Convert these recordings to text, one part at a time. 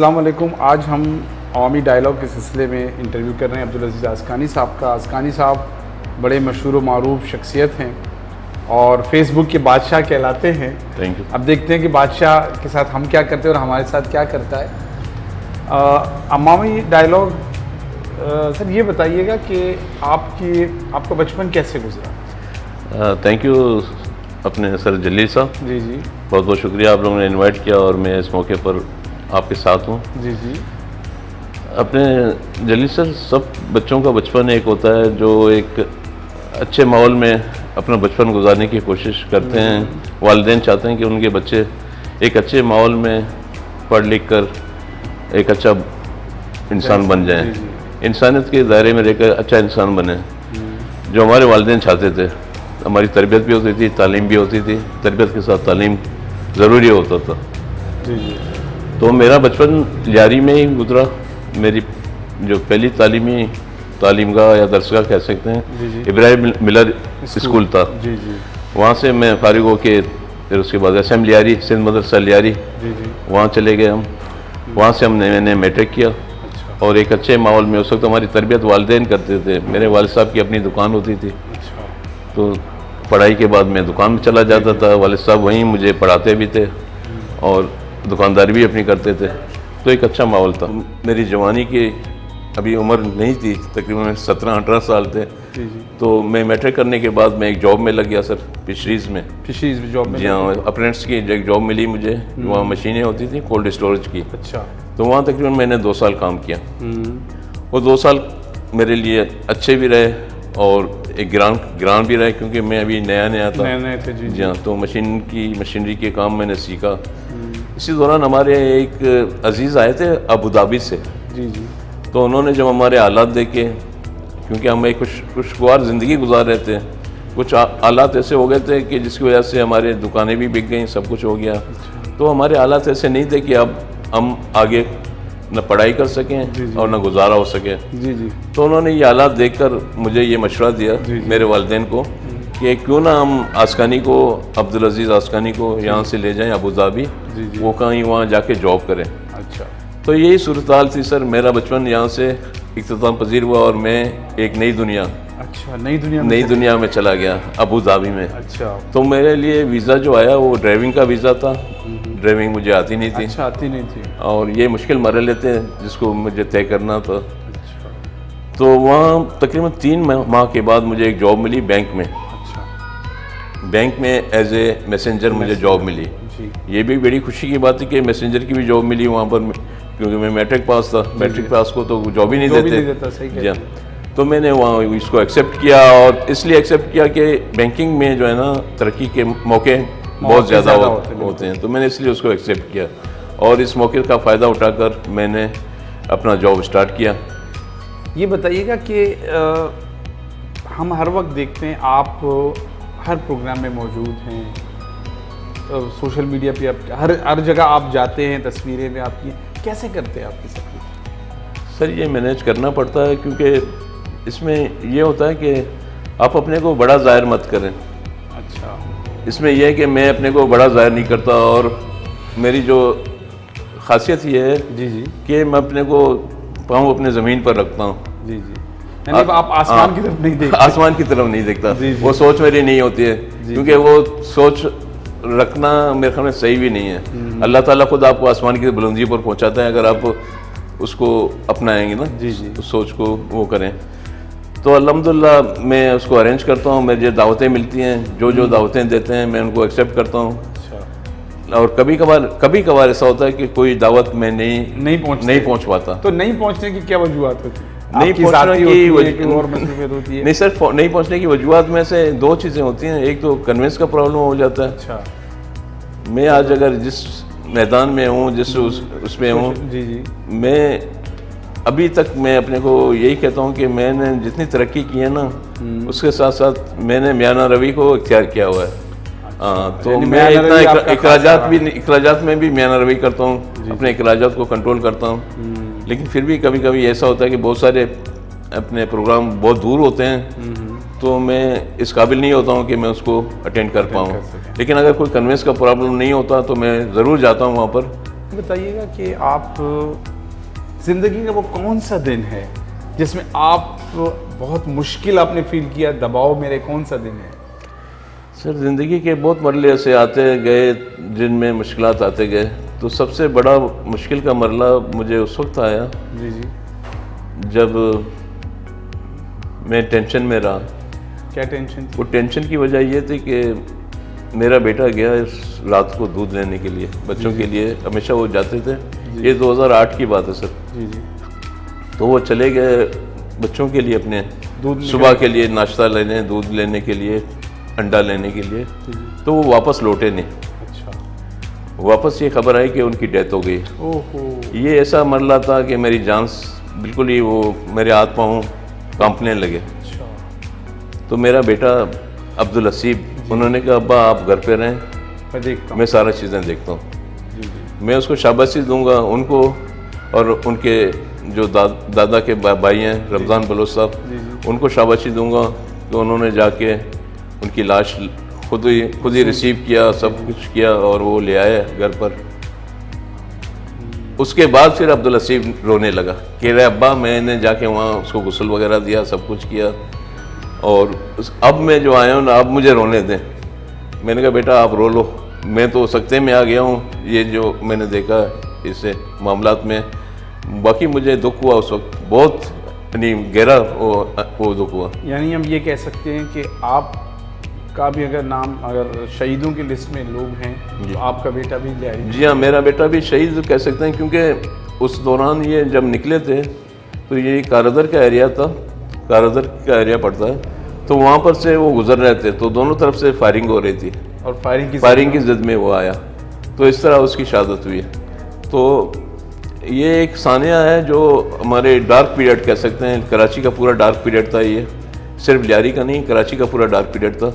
अस्सलाम वालेकुम। आज हम अवामी डायलॉग के सिलसिले में इंटरव्यू कर रहे हैं अब्दुल अज़ीज़ आस्कानी साहब का। आस्कानी साहब बड़े मशहूर व मारूफ शख्सियत हैं और फेसबुक के बादशाह कहलाते हैं। Thank you. अब देखते हैं कि बादशाह के साथ हम क्या करते हैं और हमारे साथ क्या करता है। अवामी डायलॉग, सर ये बताइएगा कि आपका बचपन कैसे गुजरा? थैंक यू अपने सर जलील साहब, जी जी बहुत बहुत शुक्रिया आप लोगों ने इनवाइट किया और मैं इस मौके पर आपके साथ हूँ। जी जी। अपने जलील सर, सब बच्चों का बचपन एक होता है जो एक अच्छे माहौल में अपना बचपन गुजारने की कोशिश करते हैं। वालिदैन चाहते हैं कि उनके बच्चे एक अच्छे माहौल में पढ़ लिख कर एक अच्छा इंसान बन जाएं, इंसानियत के दायरे में रहकर अच्छा इंसान बने, जो हमारे वालिदैन चाहते थे। हमारी तरबियत भी होती थी, तालीम भी होती थी, तरबियत के साथ तालीम ज़रूरी होता था। जी जी। तो मेरा बचपन लियारी में ही गुजरा। मेरी जो पहली तालीमगाह या दरसगाह कह सकते हैं, इब्राहिम मिलर स्कूल था। जी जी। वहाँ से मैं फारिग होके फिर उसके बाद SM लियारी, सिंध मदरसा लियारी, जी जी। वहाँ चले गए हम। वहाँ से मैंने मैट्रिक किया। अच्छा। और एक अच्छे माहौल में, उस वक्त हमारी तरबियत वालिदैन करते थे। मेरे वालिद साहब की अपनी दुकान होती थी, अच्छा। तो पढ़ाई के बाद मैं दुकान में चला जाता था। वालिद साहब वहीं मुझे पढ़ाते भी थे और दुकानदारी भी अपनी करते थे, तो एक अच्छा माहौल था। मेरी जवानी की अभी उम्र नहीं थी, तकरीबन 17-18 साल थे। जी जी। तो मैं मैट्रिक करने के बाद मैं एक जॉब में लग गया सर, फिशरीज़ में। फिशरीज जॉब में? जी हाँ, अप्रेंटिस की एक जॉब मिली मुझे। वहाँ मशीनें होती थी कोल्ड स्टोरेज की। अच्छा। तो वहाँ तकरीबन मैंने 2 साल काम किया। वो 2 साल मेरे लिए अच्छे भी रहे और एक ग्रांट भी रहे, क्योंकि मैं अभी नया था। नए थे। जी जी हाँ, तो मशीनरी के काम मैंने सीखा। इसी दौरान हमारे एक अजीज़ आए थे अबू धाबी से। जी जी। तो उन्होंने जब हमारे हालात देखे, क्योंकि हम एक खुशगवार ज़िंदगी गुजार रहे थे, कुछ हालात ऐसे हो गए थे कि जिसकी वजह से हमारे दुकानें भी बिक गई, सब कुछ हो गया। तो हमारे हालात ऐसे नहीं थे कि अब हम आगे न पढ़ाई कर सकें और न गुजारा हो सके। जी जी। तो उन्होंने ये हालात देखकर मुझे ये मशवरा दिया, मेरे वालिदैन को, कि क्यों ना हम आस्कानी को, अब्दुल अज़ीज़ आस्कानी को यहाँ से ले जाएं अबू धाबी, वो कहीं वहाँ जाके जॉब करें। अच्छा। तो यही सूरत हाल थी सर। मेरा बचपन यहाँ से इख्तिताम पजीर हुआ और मैं एक नई दुनिया में चला गया, अबू धाबी में। अच्छा। तो मेरे लिए वीज़ा जो आया वो ड्राइविंग का वीज़ा था। ड्राइविंग मुझे आती नहीं थी। अच्छा, आती नहीं थी। और ये मुश्किल मरहले थे जिसको मुझे तय करना था। अच्छा। तो वहाँ तकरीबन 3 माह के बाद मुझे एक जॉब मिली बैंक में। अच्छा। बैंक में एज ए मैसेंजर मुझे जॉब मिली। जी। ये भी बड़ी खुशी की बात है कि मैसेंजर की भी जॉब मिली वहाँ पर, क्योंकि मैं मैट्रिक पास था। मैट्रिक पास को तो जॉब ही नहीं देते। सही जी हाँ। तो मैंने वहाँ इसको एक्सेप्ट किया, और इसलिए एक्सेप्ट किया कि बैंकिंग में जो है ना, तरक्की के मौके बहुत ज़्यादा होते हैं। तो मैंने इसलिए उसको एक्सेप्ट किया और इस मौके का फ़ायदा उठाकर मैंने अपना जॉब स्टार्ट किया। ये बताइएगा कि हम हर वक्त देखते हैं आप हर प्रोग्राम में मौजूद हैं, सोशल मीडिया पे आप हर जगह आप जाते हैं, तस्वीरें में आपकी, कैसे करते हैं आपकी सब कुछ? सर ये मैनेज करना पड़ता है, क्योंकि इसमें ये होता है कि आप अपने को बड़ा ज़ाहिर मत करें। अच्छा। इसमें यह है कि मैं अपने को बड़ा ज़ाहिर नहीं करता, और मेरी जो खासियत ये है जी जी कि मैं अपने को पाँव अपने ज़मीन पर रखता हूँ। जी जी। यानी आप आसमान की तरफ नहीं देखते? आसमान की तरफ नहीं देखता। जी जी। वो सोच मेरी नहीं होती है, क्योंकि वो सोच रखना मेरे ख्याल में सही भी नहीं है। अल्लाह ताला खुद आपको आसमान की बुलंदी पर पहुँचाता है, अगर आप उसको अपनाएंगे ना, जी जी, उस सोच को वो करें। तो अल्हम्दुलिल्लाह मैं उसको अरेंज करता हूँ। मुझे दावतें मिलती हैं, जो दावतें देते हैं मैं उनको एक्सेप्ट करता हूँ। अच्छा। और कभी कभार ऐसा होता है कि कोई दावत में नहीं पहुँच पाता। तो नहीं पहुँचने की क्या वजूहत होती है? नहीं पहुँचने की और मसरूफियत होती है? नहीं सर, नहीं पहुँचने की वजूहत में से 2 चीज़ें होती हैं। एक तो कन्वेंस का प्रॉब्लम हो जाता है। अच्छा। मैं आज अगर जिस मैदान में हूँ, जिस उसमें हूँ, जी जी, मैं अभी तक मैं अपने को यही कहता हूँ कि मैंने जितनी तरक्की की है ना, उसके साथ साथ मैंने मियाना रवि को इख्तियार किया हुआ है। हाँ, तो मैं इतना इखराजात में भी मियाना रवि करता हूँ, अपने इखराजात को कंट्रोल करता हूँ। लेकिन फिर भी कभी कभी ऐसा होता है कि बहुत सारे अपने प्रोग्राम बहुत दूर होते हैं, तो मैं इस काबिल नहीं होता हूँ कि मैं उसको अटेंड कर पाऊँ। लेकिन अगर कोई कन्वेंस का प्रॉब्लम नहीं होता तो मैं ज़रूर जाता हूँ वहाँ पर बताइएगा कि आप ज़िंदगी का वो कौन सा दिन है जिसमें आप बहुत मुश्किल आपने फील किया, दबाव मेरे, कौन सा दिन है? सर ज़िंदगी के बहुत मरले ऐसे आते गए जिनमें मुश्किलात आते गए, तो सबसे बड़ा मुश्किल का मरला मुझे उस वक्त आया जी जी। जब मैं टेंशन में रहा। क्या टेंशन थी? वो टेंशन की वजह ये थी कि मेरा बेटा गया इस रात को दूध लेने के लिए, बच्चों के लिए हमेशा वो जाते थे, ये 2008 की बात है सर। जी जी। तो वो चले गए बच्चों के लिए अपने दूध सुबह के लिए नाश्ता लेने, दूध लेने के लिए, अंडा लेने के लिए, तो वो वापस लौटे नहीं। अच्छा। वापस ये खबर आई कि उनकी डेथ हो गई। ओहो। ये ऐसा मरला था कि मेरी जान बिल्कुल ही वो मेरे हाथ पाँव कांपने लगे। अच्छा। तो मेरा बेटा अब्दुल हसीब, उन्होंने कहा अब्बा आप घर पे रहें, मैं देखता हूँ। मैं सारा चीज़ें देखता हूँ। जी जी। मैं उसको शाबाशी दूंगा, उनको और उनके जो दादा के भाई हैं रमज़ान बलोच साहब, उनको शाबाशी दूंगा कि उन्होंने जाके उनकी लाश खुद ही रिसीव किया, सब कुछ किया और वो ले आए घर पर। उसके बाद फिर अब्दुल हसीब रोने लगा कि रे अब्बा मैंने जाके वहाँ उसको गुस्ल वगैरह दिया, सब कुछ किया, और अब मैं जो आया हूँ ना, अब मुझे रोने दें। मैंने कहा बेटा आप रो लो, मैं तो सख्ते में आ गया हूँ ये जो मैंने देखा इससे मामलात में। बाकी मुझे दुख हुआ उस वक्त, बहुत यानी गहरा वो दुख हुआ। यानी हम ये कह सकते हैं कि आप का भी अगर नाम, अगर शहीदों की लिस्ट में लोग हैं तो आपका बेटा भी जाए। जी हाँ, मेरा बेटा भी शहीद कह सकते हैं, क्योंकि उस दौरान ये जब निकले थे तो ये कारदर का एरिया था, कारदर का एरिया पड़ता है, तो वहाँ पर से वो गुजर रहे थे, तो दोनों तरफ से फायरिंग हो रही थी और फायरिंग की जिद में वो आया, तो इस तरह उसकी शहादत हुई है। तो ये एक सानिया है जो हमारे डार्क पीरियड कह सकते हैं, कराची का पूरा डार्क पीरियड था ये, सिर्फ लियारी का नहीं, कराची का पूरा डार्क पीरियड था।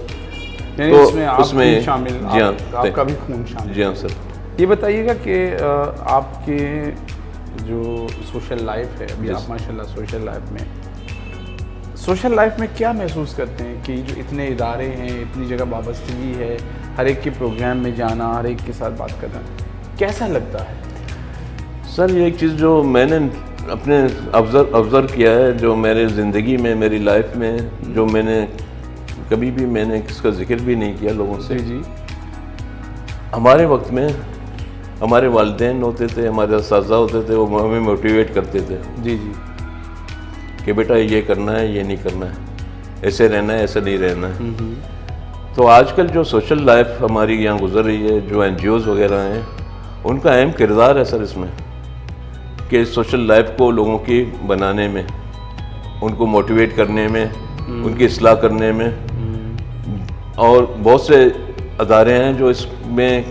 तो उसमें शामिल, जी हाँ, आपका भी खून शामिल। जी हाँ सर। ये बताइएगा कि आपके जो सोशल लाइफ है अभी, आप माशाल्लाह सोशल लाइफ में क्या महसूस करते हैं कि जो इतने इदारे हैं, इतनी जगह वाबस्तगी है, हर एक के प्रोग्राम में जाना, हर एक के साथ बात करना, कैसा लगता है? सर ये एक चीज़ जो मैंने अपने ऑब्ज़र्व किया है, जो मेरे ज़िंदगी में, मेरी लाइफ में, जो मैंने कभी भी मैंने इसका जिक्र भी नहीं किया लोगों से। जी। हमारे वक्त में हमारे वालिदैन होते थे, हमारे असातिज़ा होते थे, वो हमें मोटिवेट करते थे। जी जी। कि बेटा ये करना है, ये नहीं करना है, ऐसे रहना है, ऐसे नहीं रहना है। तो आजकल जो सोशल लाइफ हमारी यहाँ गुजर रही है, जो NGOs वगैरह हैं, उनका अहम किरदार है सर इसमें, कि सोशल लाइफ को लोगों की बनाने में, उनको मोटिवेट करने में, उनकी इस्लाह करने में। और बहुत से अदारे हैं जो इसमें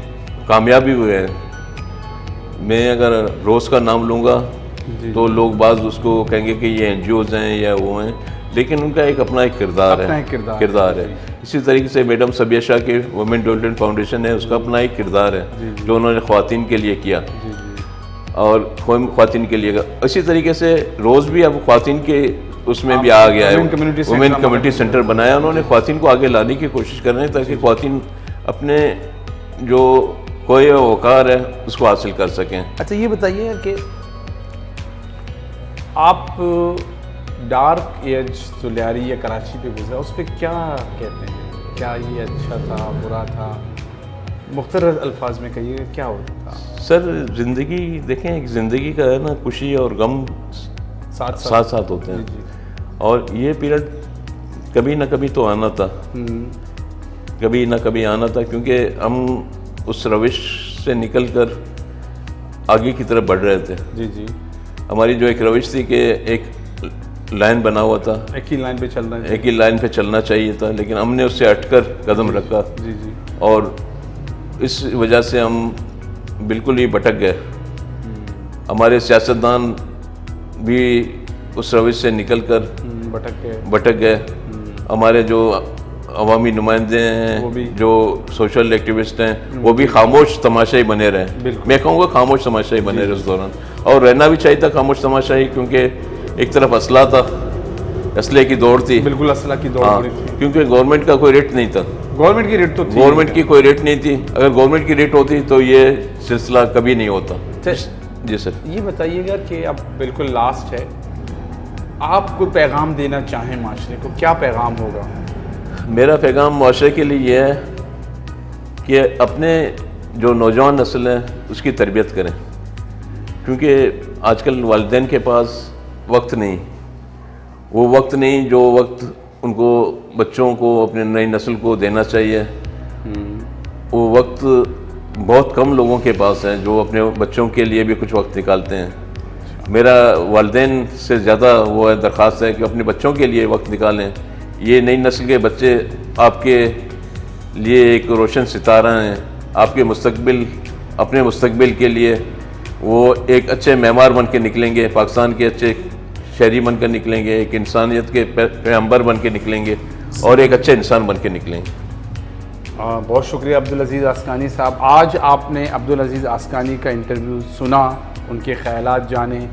कामयाब भी हुए हैं। मैं अगर रोज़ का नाम लूँगा तो लोग बाज़ उसको कहेंगे कि ये NGOs हैं या वो हैं, लेकिन उनका एक अपना एक किरदार है। इसी तरीके से मैडम सबिया शाह की वुमेन डेवलपमेंट फाउंडेशन है, उसका अपना एक किरदार है जो उन्होंने ख़वातीन के लिए किया और ख़वातीन के लिए। इसी तरीके से रोज़ भी अब ख़वातीन के उसमें भी आ गया है, वुमेन कम्युनिटी सेंटर बनाया उन्होंने, ख़वातीन को आगे लाने की कोशिश कर रहे हैं ताकि ख़वातीन अपने जो कोई वक़ार है उसको हासिल कर सकें। अच्छा ये बताइए कि आप डार्क एज जो लियारी या कराची पे गुजरा, उस पर क्या कहते हैं? क्या ये अच्छा था, बुरा था? मुख्तसर अल्फाज में कहिए क्या होता था? सर ज़िंदगी देखें, एक ज़िंदगी का है ना, खुशी और गम साथ साथ होते हैं। जी। और ये पीरियड कभी ना कभी तो आना था, कभी ना कभी आना था, क्योंकि हम उस रविश से निकलकर आगे की तरफ बढ़ रहे थे। जी जी। हमारी जो एक रविश थी कि एक लाइन बना हुआ था, एक ही लाइन पे चलना चाहिए था, लेकिन हमने उससे हटकर कदम रखा। जी जी। और इस वजह से हम बिल्कुल ही भटक गए। हमारे सियासतदान भी उस रविश से निकलकर भटक गए। हमारे जो अवामी नुमाइंदे हैं, जो सोशल एक्टिविस्ट हैं, वो भी खामोश तमाशाई बने रहे। मैं कहूँगा खामोश तमाशाई बने रहे उस दौरान, और रहना भी चाहिए था खामोश तमाशाई, क्योंकि एक तरफ असला था, असले की दौड़ थी। बिल्कुल असला की दौड़ थी, क्योंकि गवर्नमेंट का कोई रेट नहीं था। गवर्नमेंट की रेट तो थी, गवर्नमेंट की कोई रेट नहीं थी। अगर गवर्नमेंट की रेट होती तो ये सिलसिला कभी नहीं होता। जी सर। ये बताइएगा कि अब बिल्कुल लास्ट है, आप कोई पैगाम देना चाहें माशरे को, क्या पैगाम होगा? मेरा पैगाम मुआशरे के लिए ये है कि अपने जो नौजवान नस्ल है उसकी तरबियत करें, क्योंकि आजकल वालिदैन के पास वक्त नहीं, वो वक्त नहीं जो वक्त उनको बच्चों को अपने नई नस्ल को देना चाहिए, वो वक्त बहुत कम लोगों के पास है जो अपने बच्चों के लिए भी कुछ वक्त निकालते हैं। मेरा वालिदैन से ज़्यादा वो है दरख्वास्त है कि अपने बच्चों के लिए वक्त निकालें। ये नई नस्ल के बच्चे आपके लिए एक रोशन सितारा हैं, आपके मुस्तकबिल, अपने मुस्तकबिल के लिए वो एक अच्छे मेमार बन के निकलेंगे, पाकिस्तान के अच्छे शहरी बन कर निकलेंगे, एक इंसानियत के पैगंबर बन के निकलेंगे और एक अच्छे इंसान बन के निकलेंगे। बहुत शुक्रिया अब्दुल अज़ीज़ आस्कानी साहब। आज आपने अब्दुल अज़ीज़ आस्कानी का इंटरव्यू सुना, उनके ख़यालात जाने,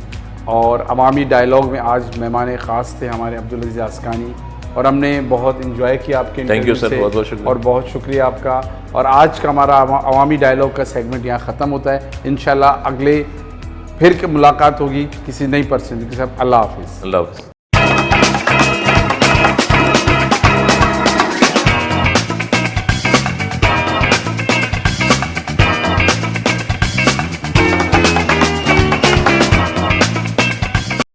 और अवामी डायलॉग में आज मेहमान ख़ास थे हमारे अब्दुल अज़ीज़ आस्कानी, और हमने बहुत इन्जॉय किया आपके इंटरव्यू से। बहुत बहुत शुक्रिया। और बहुत शुक्रिया आपका। और आज का हमारा अवामी डायलॉग का सेगमेंट यहाँ ख़त्म होता है। इंशाल्लाह अगले फिर मुलाकात होगी किसी नई पर्सन के साथ। अल्लाह हाफ़िज़। अल्लाह हाफ़िज़।